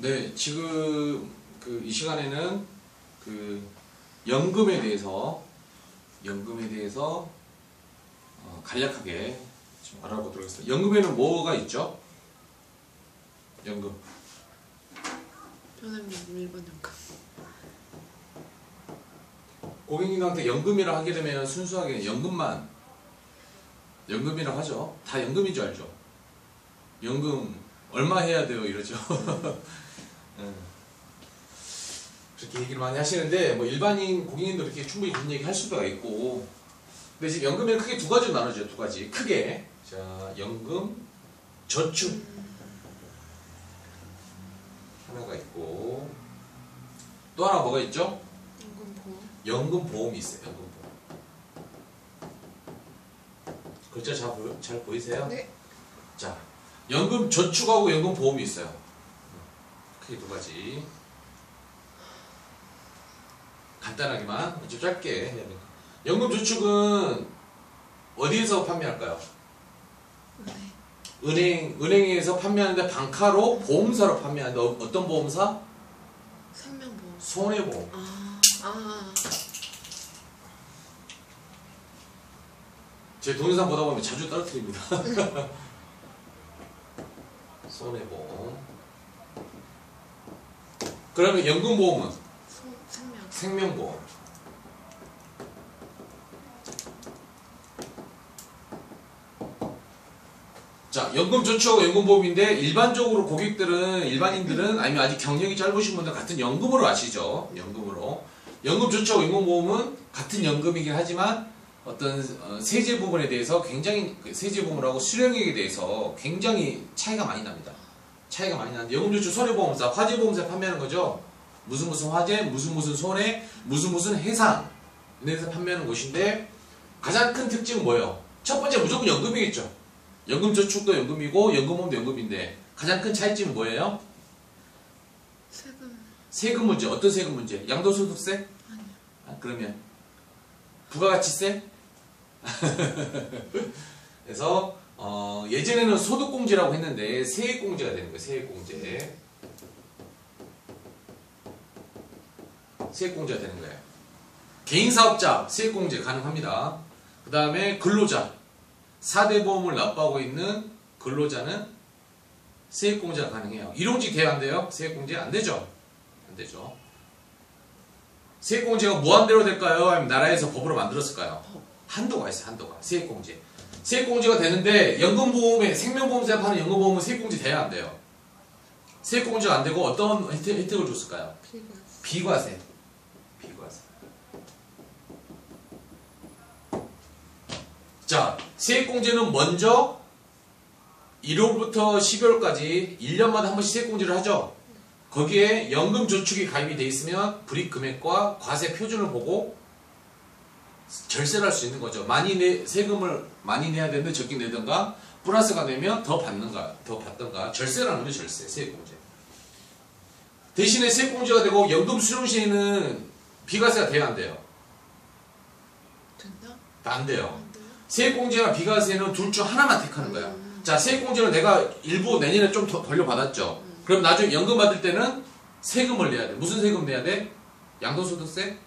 네, 지금 이 시간에는 연금에 대해서 간략하게 좀 알아보도록 하겠습니다. 연금에는 뭐가 있죠? 연금. 현행연금, 일반연금. 고객님한테 연금이라 하게 되면 순수하게 연금이라고 하죠. 다 연금인 줄 알죠? 연금 얼마 해야 돼요? 이러죠. 그렇게 얘기를 많이 하시는데, 뭐 일반인 고객님도 이렇게 충분히 그런 얘기 할 수가 있고, 근데 지금 연금에는 크게 두 가지로 나누죠. 두 가지. 크게. 자, 연금, 저축. 하나가 있고, 또 하나 뭐가 있죠? 연금보험. 연금보험이 있어요. 연금보험. 글자 잘 보이세요? 네. 자, 연금 저축하고 연금 보험이 있어요. 크게 두 가지. 간단하게만 좀 짧게 해야 됩니다. 연금 저축은 어디에서 판매할까요? 은행에서 판매하는데 방카로 보험사로 판매하는데 어떤 보험사? 생명보험. 손해보험. 제 동영상 보다 보면 자주 떨어뜨립니다. 손해보험. 그러면 연금보험은? 생명보험. 자, 연금저축하고 연금보험인데 일반적으로 일반인들은 아니면 아직 경력이 짧으신 분들 같은 연금으로 아시죠? 연금으로. 연금저축하고 연금보험은 같은 연금이긴 하지만 어떤 세제 부분에 대해서 굉장히 세제 부분하고 수령액에 대해서 굉장히 차이가 많이 납니다. 차이가 많이 나는데 연금저축 손해보험사, 화재보험사 판매하는 거죠. 무슨 화재, 무슨 손해, 무슨 해상 이래서 판매하는 곳인데 가장 큰 특징은 뭐예요? 첫 번째 무조건 연금이겠죠. 연금저축도 연금이고 연금보험도 연금인데 가장 큰 차이점은 뭐예요? 세금 문제. 어떤 세금 문제? 양도소득세? 아니요. 그러면 부가가치세? 그래서 예전에는 소득공제라고 했는데 세액공제가 되는 거예요. 세액공제. 세액공제가 되는 거예요. 개인사업자 세액공제 가능합니다. 그 다음에 근로자 4대 보험을 납부하고 있는 근로자는 세액공제가 가능해요. 일용직 돼야 안 돼요? 세액공제 안 되죠? 안 되죠. 세액공제가 무한대로 될까요? 아니면 나라에서 법으로 만들었을까요? 한도가 있어요. 한도가. 세액공제. 세액공제가 되는데 연금보험에 생명보험사에 파는 연금보험은 세액공제 돼야 안 돼요. 세액공제가 안 되고 어떤 혜택을 줬을까요? 비과세. 자, 세액공제는 먼저 1월부터 12월까지 1년마다 한 번씩 세액공제를 하죠. 거기에 연금저축이 가입이 돼 있으면 불이익금액과 과세 표준을 보고 절세를 할 수 있는 거죠. 세금을 많이 내야 되는데 적게 내든가 플러스가 되면 더 받든가 절세를 하는 거죠. 절세, 세액공제. 대신에 세액공제가 되고 연금 수령 시에는 비과세가 돼야 안 돼요? 된다? 안 돼요. 세액공제나 비과세는 둘 중 하나만 택하는 거야. 자, 세액공제는 내가 일부 내년에 좀 더 돌려받았죠. 그럼 나중에 연금 받을 때는 세금을 내야 돼. 무슨 세금 내야 돼? 양도소득세?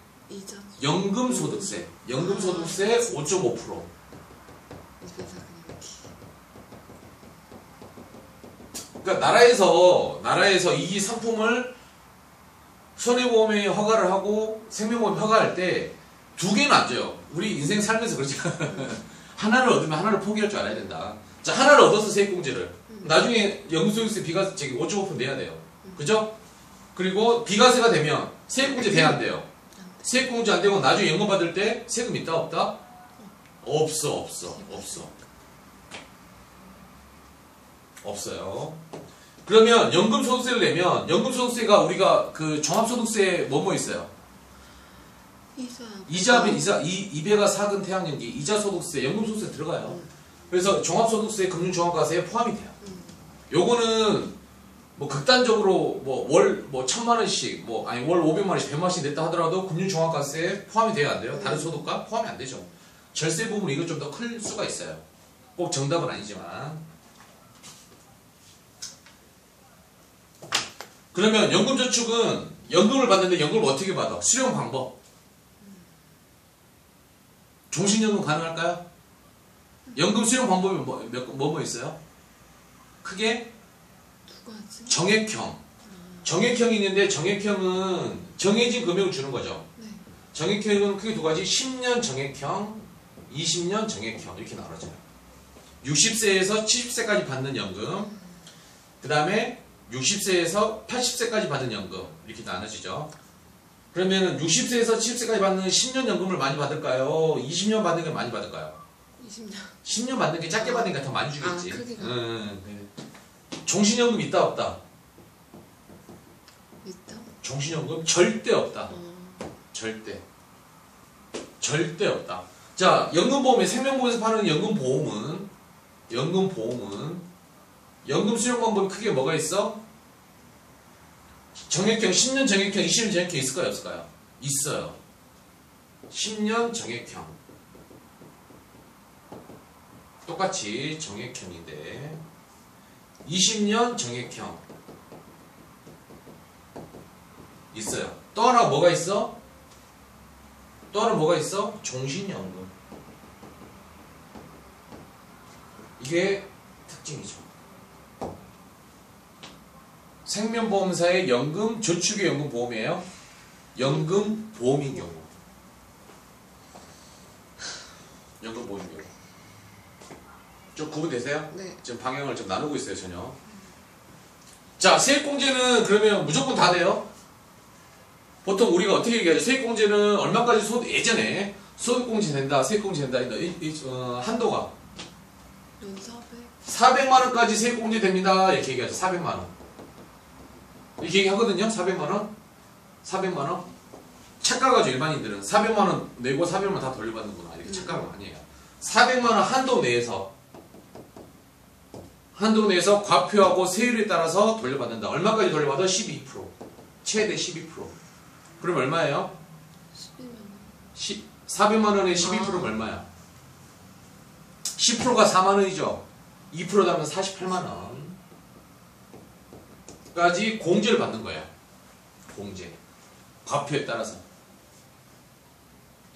연금소득세. 연금소득세 5.5%. 그러니까 나라에서 이 상품을 손해보험에 허가를 하고 생명보험에 허가할 때 두 개는 안 줘요. 우리 인생 살면서 그렇지. 하나를 얻으면 하나를 포기할 줄 알아야 된다. 자, 하나를 얻어서 세액공제를. 나중에 연금소득세 비과세 5.5% 내야 돼요. 그죠? 그리고 비과세가 되면 세액공제 돼야 안 돼요. 세액공제 안 되고 나중에 연금 받을 때 세금 있다 없다? 없어. 없어요. 그러면 연금소득세를 내면 연금소득세가 우리가 종합소득세 뭐뭐 있어요? 이배가 사근 태양연기 이자소득세 연금소득세 들어가요. 그래서 종합소득세 금융종합과세에 포함이 돼요. 요거는 뭐 극단적으로 월 1,000만원씩 월 500만원씩 100만원씩 냈다 하더라도 금융종합과세에 포함이 돼야 안 돼요. 다른 소득과 포함이 안 되죠. 절세 부분 이거 좀 더 클 수가 있어요. 꼭 정답은 아니지만. 그러면 연금저축은 연금을 받는데 연금을 어떻게 받아? 수령 방법. 종신연금 가능할까요? 연금 수령 방법이 뭐 있어요? 크게 두 가지. 정액형. 정액형이 있는데 정액형은 정해진 금액을 주는 거죠. 네. 정액형은 크게 두 가지. 10년 정액형, 20년 정액형 이렇게 나눠져요. 60세에서 70세까지 받는 연금, 그 다음에 60세에서 80세까지 받는 연금 이렇게 나눠지죠. 그러면 60세에서 70세까지 받는 10년 연금을 많이 받을까요? 20년 받는 게 많이 받을까요? 20년. 10년 받는 게 작게 받는 게 더 많이 주겠지. 크기가. 종신연금 있다 없다? 있다. 종신연금 절대 없다. 절대 없다. 자, 연금보험에 생명보험에서 파는 연금보험은 연금 수령 방법이 크게 뭐가 있어? 정액형, 10년 정액형, 20년 정액형 있을까요? 없을까요? 있어요. 10년 정액형. 똑같이 정액형인데 20년 정액형 있어요. 또 하나 뭐가 있어? 또 하나 뭐가 있어? 종신연금. 이게 특징이죠. 생명보험사의 연금, 저축의 연금보험이에요. 연금보험인 경우. 연금보험인 경우. 좀 구분되세요? 네. 지금 방향을 좀 나누고 있어요, 전혀. 자, 세액공제는 그러면 무조건 다 돼요? 보통 우리가 어떻게 얘기하죠? 세액공제는 얼마까지 예전에 소득공제 된다, 세액공제 된다, 한도가 연 400. 400만원까지 세액공제 됩니다. 이렇게 얘기하죠. 400만원. 이렇게 얘기하거든요. 400만원. 400만원. 착각하죠. 일반인들은. 400만원 내고 400만원 다 돌려받는구나. 이렇게 착각은 아니에요. 400만원 한도 내에서 과표하고 세율에 따라서 돌려받는다. 얼마까지 돌려받아? 12%. 최대 12%. 그럼 얼마예요? 12만 원. 400만원에 12%면 얼마야? 10%가 4만원이죠. 2% 더하면 48만원. 까지 공제를 받는 거예요. 공제. 과표에 따라서.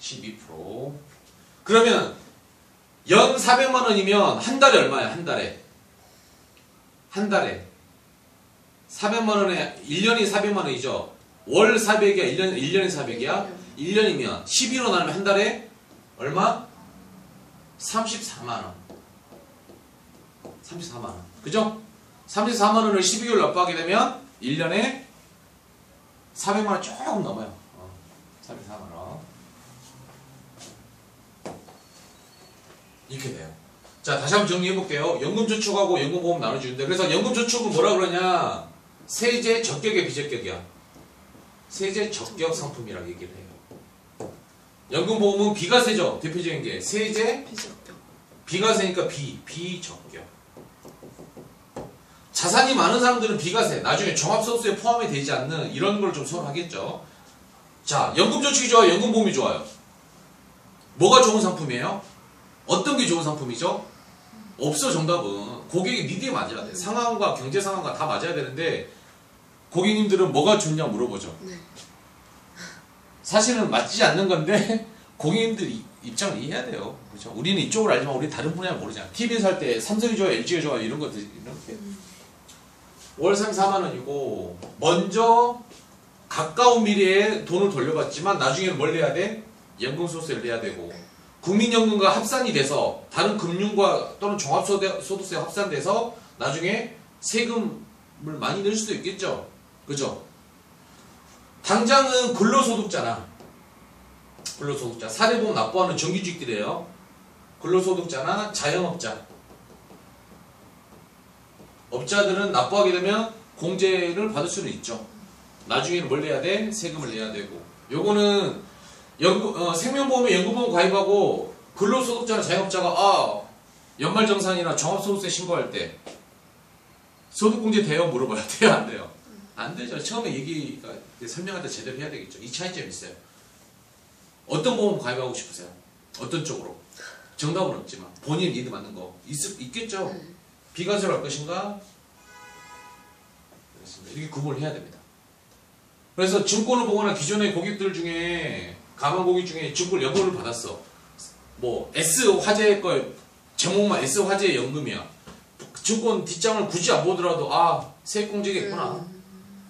12%. 그러면 연 400만원이면 한 달에 얼마야? 한 달에. 400만원에 1년이 400만원이죠. 월 400이야? 1년이 400이야? 1년이면 12로 나누면 한 달에 얼마? 34만원. 34만원. 그죠? 34만원을 12개월 납부하게 되면 1년에 400만원 조금 넘어요. 34만원. 이렇게 돼요. 자, 다시 한번 정리해볼게요. 연금저축하고 연금보험 나눠주는데, 그래서 연금저축은 뭐라 그러냐? 세제 적격이야, 비적격이야? 세제 적격 상품이라고 얘기를 해요. 연금보험은 비과세죠. 대표적인 게 세제 비적격. 비과세니까 비적격. 자산이 많은 사람들은 비과세, 나중에 종합소득세에 포함이 되지 않는 이런 걸 좀 선호하겠죠. 자, 연금저축이 좋아요, 연금보험이 좋아요? 뭐가 좋은 상품이에요? 어떤 게 좋은 상품이죠? 없어. 정답은 고객의 니드에 맞아야 돼. 상황과 경제 상황과 다 맞아야 되는데 고객님들은 뭐가 좋냐 물어보죠. 네. 사실은 맞지 않는 건데 고객님들 입장을 이해해야 돼요. 그렇죠? 우리는 이쪽을 알지만 우리 다른 분야 모르잖아. TV 살 때 삼성이 좋아요, LG가 좋아요 이런 것들 이렇게 월 34만 원이고 먼저 가까운 미래에 돈을 돌려받지만 나중에는 뭘 내야 돼? 연금소득세를 내야 되고 국민연금과 합산이 돼서 다른 금융과 또는 종합소득세와 합산돼서 나중에 세금을 많이 낼 수도 있겠죠. 그죠? 당장은 근로소득자나 근로소득자, 사대보험 납부하는 정규직들이에요. 근로소득자나 자영업자 업자들은 납부하게 되면 공제를 받을 수는 있죠. 나중에는 뭘 내야 돼? 세금을 내야 되고. 요거는 생명보험에 연금보험 가입하고 근로소득자나 자영업자가 연말정산이나 종합소득세 신고할 때 소득공제 돼요? 물어봐요. 돼요? 안 돼요? 안 되죠. 처음에 설명할 때 제대로 해야 되겠죠. 이 차이점이 있어요. 어떤 보험 가입하고 싶으세요? 어떤 쪽으로? 정답은 없지만 본인 니드 맞는 거 있겠죠. 비과세로 할 것인가? 받았습니다. 이렇게 구분을 해야 됩니다. 그래서 증권을 보거나 기존의 고객들 중에 가만 고객 중에 증권 연금을 받았어. 뭐 S 화재 거 제목만 S 화재 연금이야. 증권 뒷장을 굳이 안 보더라도 아 세액공제겠구나.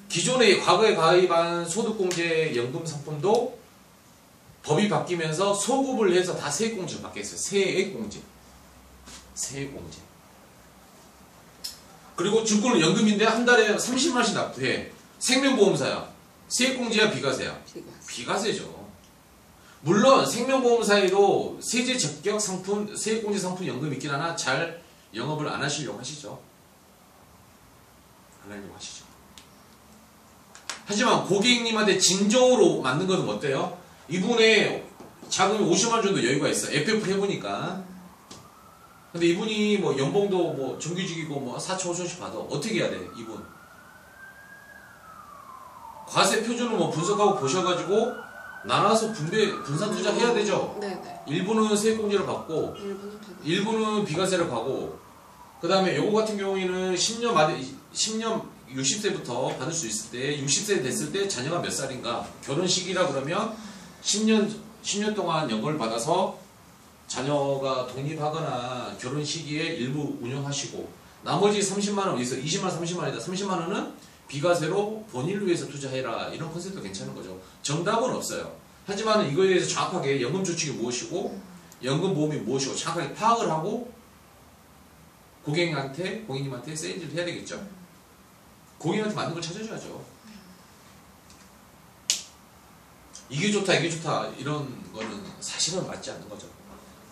기존의 과거에 가입한 소득공제 연금 상품도 법이 바뀌면서 소급을 해서 다 세액공제를 받게 했어요. 세액공제. 세액공제. 그리고 증권은 연금인데 한 달에 30만원씩 납부해. 생명보험사야. 세액공제야 비과세야? 비과세죠. 물론 생명보험사에도 세제 적격 상품, 세액공제 상품 연금이 있긴 하나 잘 영업을 안 하시려고 하시죠. 안 하려고 하시죠. 하지만 고객님한테 진정으로 맞는 것은 어때요? 이분의 자금이 50만 정도 여유가 있어. FF 해보니까. 근데 이분이 뭐 연봉도 뭐 정규직이고 뭐 4천 5천씩 받아. 어떻게 해야 돼, 이분? 과세 표준을 뭐 분석하고 보셔가지고 나눠서 분산 투자해야 되죠. 네네. 일부는 세액공제를 받고 일부는 비과세를 가고 그 다음에 요거 같은 경우에는 10년 60세부터 받을 수 있을 때 60세 됐을 때 자녀가 몇 살인가 결혼 시기라 그러면 10년 동안 연금을 받아서 자녀가 독립하거나 결혼 시기에 일부 운영하시고 나머지 30만원 어디서 20만원 30만원이다 30만원은 비과세로 본인을 위해서 투자해라 이런 컨셉도 괜찮은 거죠. 정답은 없어요. 하지만 이거에 대해서 정확하게 연금저축이 무엇이고 연금보험이 무엇이고 정확하게 파악을 하고 고객님한테 세일즈를 해야 되겠죠. 고객님한테 맞는 걸 찾아줘야죠. 이게 좋다 이런 거는 사실은 맞지 않는 거죠.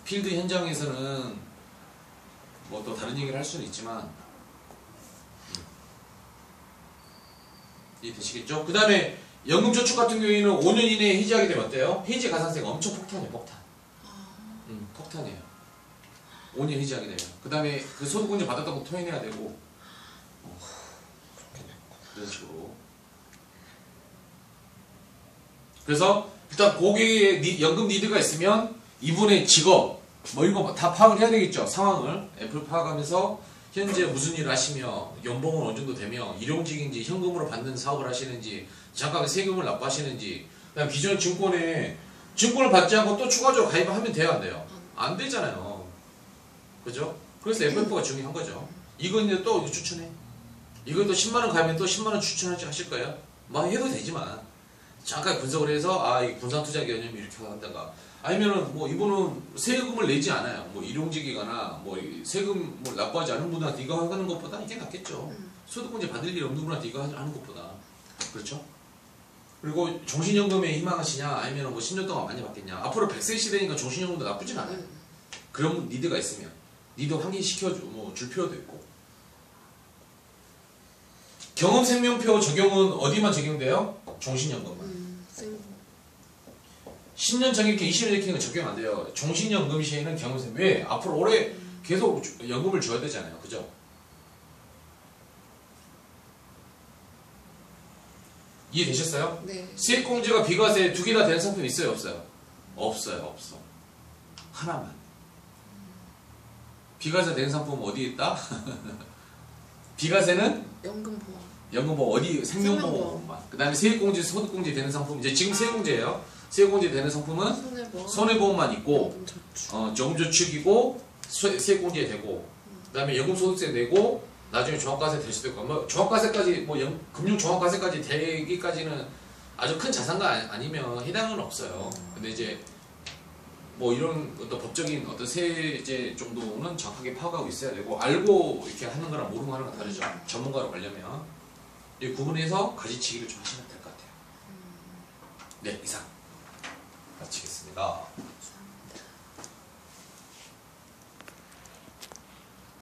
필드 현장에서는 뭐 또 다른 얘기를 할 수는 있지만 이해되시겠죠? 그 다음에 연금저축 같은 경우에는 5년 이내에 해지하게 되면 어때요? 해지 가산세가 엄청 폭탄이에요. 폭탄이에요. 5년 해지하게 되면. 그 다음에 그 소득공제 받았다고 토해내야 되고 이런 식으로. 그래서 일단 고객의 연금 니드가 있으면 이분의 직업 뭐 이거 다 파악을 해야 되겠죠. 상황을 애플 파악하면서 현재 무슨 일을 하시며 연봉은 어느 정도 되며 일용직인지 현금으로 받는 사업을 하시는지 잠깐 세금을 납부하시는지 그다음 기존 증권을 받지 않고 또 추가적으로 가입을 하면 돼요 안 돼요? 안 되잖아요. 그죠? 그래서 FF가 중요한 거죠. 이건 이제 또 추천해. 이것도 10만원 가입하면 또 10만원 추천하실 거예요? 뭐 해도 되지만 잠깐 분석을 해서 아 이 분산투자 개념이 이렇게 한다가 아니면은 뭐 이분은 세금을 내지 않아요. 뭐 일용직이거나 뭐 세금 뭐 납부하지 않은 분한테 이거 하는 것보다 이게 낫겠죠. 소득공제 받을 일 없는 분한테 이거 하는 것보다. 그렇죠? 그리고 종신연금에 희망하시냐 아니면 뭐 10년 동안 많이 받겠냐. 앞으로 100세 시대니까 종신연금도 나쁘진 않아요. 그런 니드가 있으면 니드 확인시켜줄 필요도 있고. 경험생명표 적용은 어디만 적용돼요? 종신연금만. 10년 정액기, 20년 정액기는 적용 안 돼요. 종신연금 시에는 경험생. 왜? 앞으로 오래 계속 연금을 줘야 되잖아요. 그죠? 이해되셨어요? 네. 세액공제가 비과세 두 개 다 되는 상품이 있어요? 없어요? 없어요. 없어. 하나만. 비과세 되는 상품은 어디에 있다? 비과세는? 연금보험 어디? 생명보험만. 그 다음에 세액공제, 소득공제 되는 상품. 이제 지금 세액공제예요. 세액공제 되는 상품은 손해보험만 있고 연금저축이고 세액공제 되고 그 다음에 연금소득세 내고 나중에 종합과세 될 수도 있고 뭐 종합과세까지 뭐 금융 종합과세까지 되기까지는 아주 큰 자산가 아니면 해당은 없어요. 근데 이제 뭐 이런 어떤 법적인 어떤 세제 정도는 정확하게 파악하고 있어야 되고 알고 이렇게 하는 거랑 모르는 거 하는 거 다르죠. 전문가로 가려면 이 구분해서 가지치기를 좀 하시면 될 것 같아요. 네, 이상 마치겠습니다.